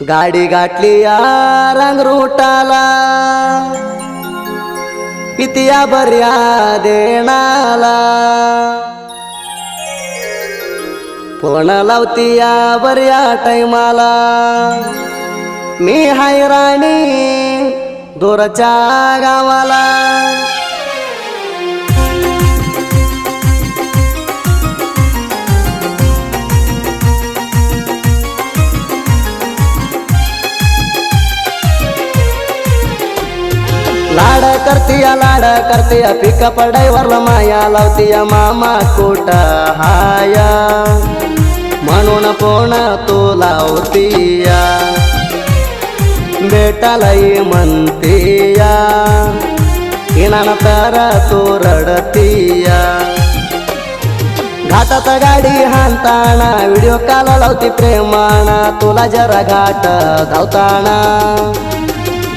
गाडी गाठली या रांगरुटाला किती बर्या देणाला फोन लावती या बर्या टायमाला मी हाय राणी दूरच्या गावाला लाड करतीया पिकअप ड्रायव्हरला माया लावतीया मामा कुठ हाया म्हणून फोन तू लावतीया भेटायला म्हणतीया नंतर तू रडतीया घाटात गाडी हाणताना व्हिडिओ कॉल लावती प्रेमाना तुला जरा घाट धावताना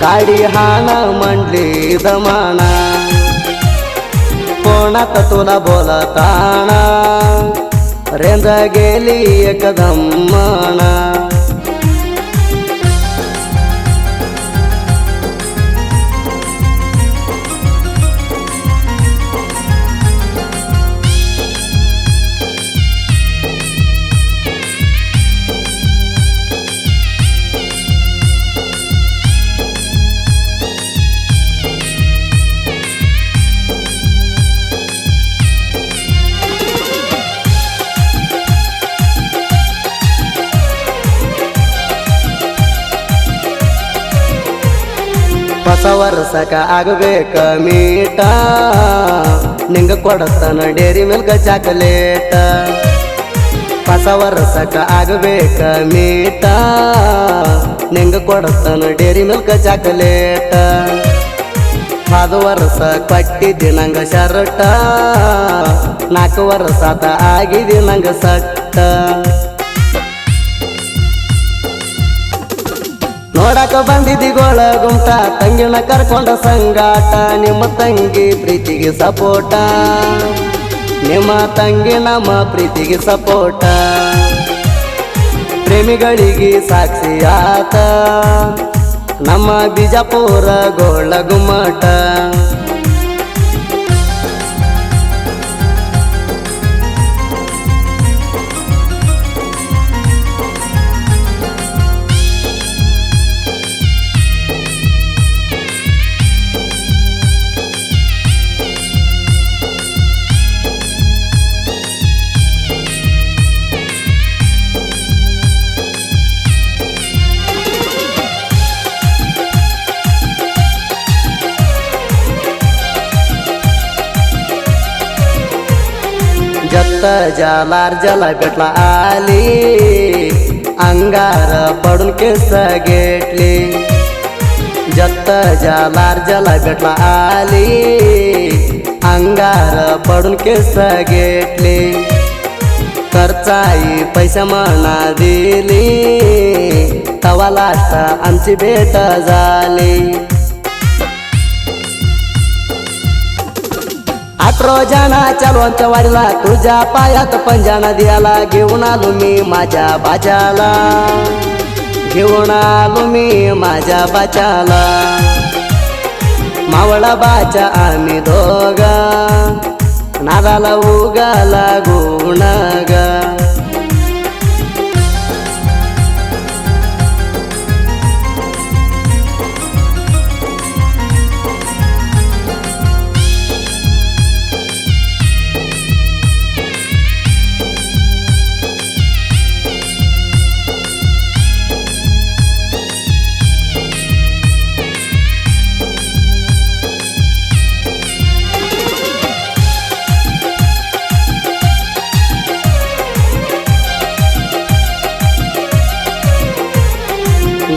गाडी हाण म्हणली दमाना कोणात तुला बोलताना रेंज गेली एकदम मना ಹೊಸ ವರ್ಷಕ ಆಗಬೇಕ ಮೀಟ ನಿಂಗ ಕೊಡತನ ಡೇರಿ ಮಿಲ್ಕ್ ಚಾಕಲೇಟ ಹೊಸ ವರ್ಷಕ ಆಗಬೇಕ ಮೀಟ ನಿಂಗ ಕೊಡತನ ಡೇರಿ ಮಿಲ್ಕ್ ಚಾಕಲೇಟ ಹಾದು ವರ್ಷ ಕೊಟ್ಟಿದ್ದಿ ನಂಗ ಶರ್ಟ 4 ವರ್ಷದ ಆಗಿದಿ ನಂಗ ಸಟ್ಟ ನೋಡಕ ಬಂದಿದ್ದಿ ಗೋಳ ಗುಂಟ ತಂಗಿನ ಕರ್ಕೊಂಡ ಸಂಗಾಟ ನಿಮ್ಮ ತಂಗಿ ಪ್ರೀತಿಗೆ ಸಪೋಟ ನಿಮ್ಮ ತಂಗಿ ನಮ್ಮ ಪ್ರೀತಿಗೆ ಸಪೋಟ ಪ್ರೇಮಿಗಳಿಗೆ ಸಾಕ್ಷಿಯಾತ ನಮ್ಮ ಬಿಜಾಪುರ ಗೋಳ ಗುಮ್ಮಟ जत्त जालार जला भेटला आली अंगार पडून केस घेतली जत्त जालार जला भेटला आली अंगार पडून केस घेतली खर्चाई पैसा म्हणा दिली तवा लास्ट आमची भेट झाली 18 जण चालवांच्या वाडीला तुझ्या पायात पंजाना द्याला घेऊन आलो मी माझ्या बाजाला घेऊन आलो मी माझ्या बाचाला मावळा बाचा आम्ही दोघा नादाला उगाला गुणगा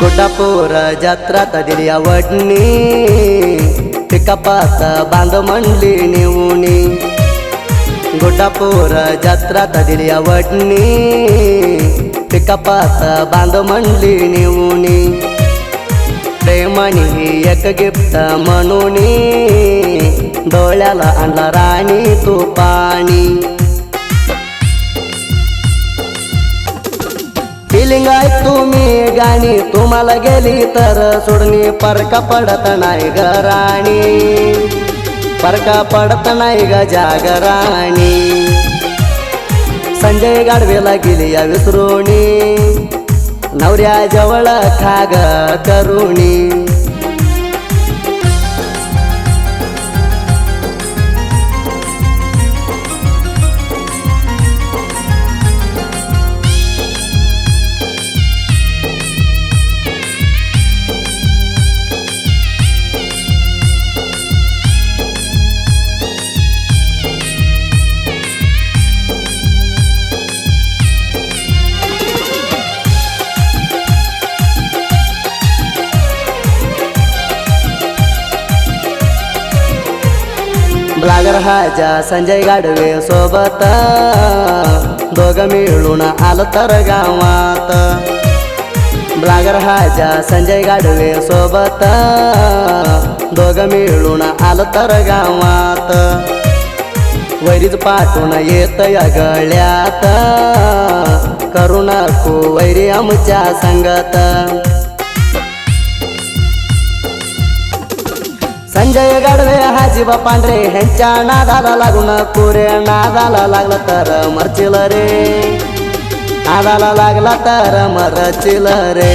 गुड्डापूर जत्रात दिली आवडणी पिकापात बांध म्हणली नेऊनी गुड्डापूर जत्रात दिली आवडणी पिकापात बांध म्हणली नेऊनी प्रेमाने एक गिफ्ट म्हणून डोळ्याला आणला राणी तू पाणी फिलिंग ऐक तुम्ही गाणी तुम्हाला गेली तर सोडणी परका पडत नाही ग राणी परका पडत नाही ग जागराणी संजय गाडवेला गेली या विसरुणी नवऱ्या जवळ खाग करुणी ब्लागर हाजा संजय गाडवे सोबत दोघ मिळून आलं तर गावात ब्लागर हाजा संजय गाडवे सोबत दोघ मिळून आलं तर गावात वैरीच पाठवून येत या गळ्यात करू नको वैरी आमच्या संगत संजय गाडवे हाजीबा पांढरे ह्यांच्या नादाला लागून कोरे नादाला लागला तर मरचिल रे नादाला लागला तर मरचिल रे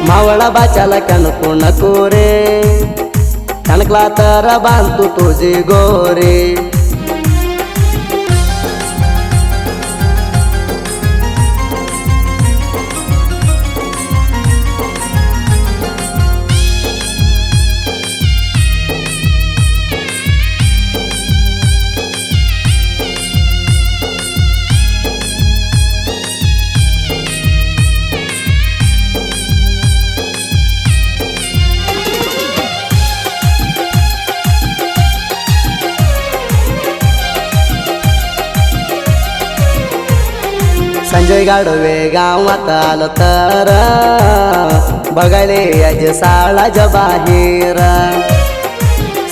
मावळा बाच्याला कणकू नको रे कणकला तर बांधतो तुझी गोरे संजय गाडवे गावात आलं तर बघायले याचे साळाच्या बाहेर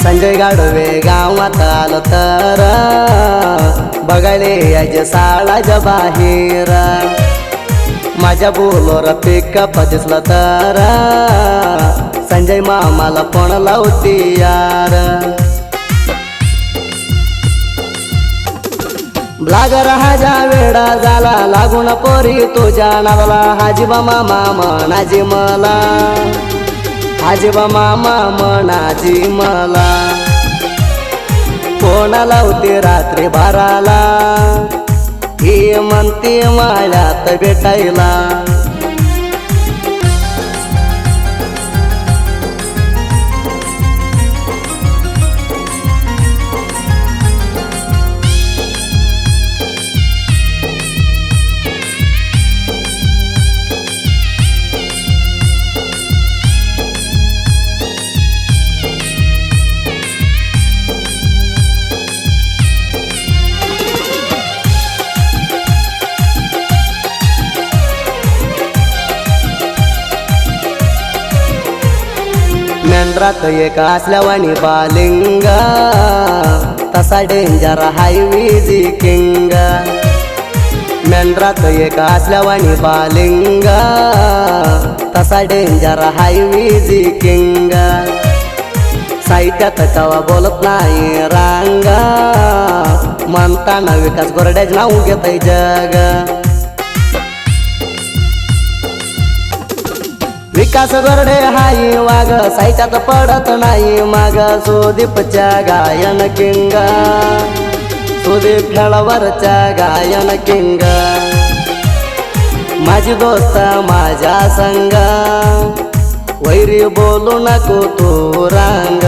संजय गाडवे गावात आलं तर बघायले याचे साळाच्या बाहेर माझ्या बोलोर पिकअप दिसलं तर संजय मामाला फोन लावती यार ब्लागर हाजा वेडा झाला लागून पोरी तुझ्या नावाला हाजीबा मामा म्हणाजी मला हाजीबा मामा म्हणाजी मला फोन लावते रात्री 12ला ही म्हणते माळ्यात भेटायला मेंढरात एक असल्यावानी बालिंग तसा डेंजर हायवीजी किंग मेंढरात एक असल्यावानी बालिंग तसा डेंजर हायवीजी किंग साहित्यात कवा बोलत नाही रांग म्हणताना विकास गोरड्याच नाव घेतय जग विकास गोरडे हाई वाग साहित्यात पडत नाही माग सुदीपच्या गायन किंग सुदीप खेळावरच्या गायन किंग माझी दोस्त माझ्या संग वैरी बोलू नको तू रांग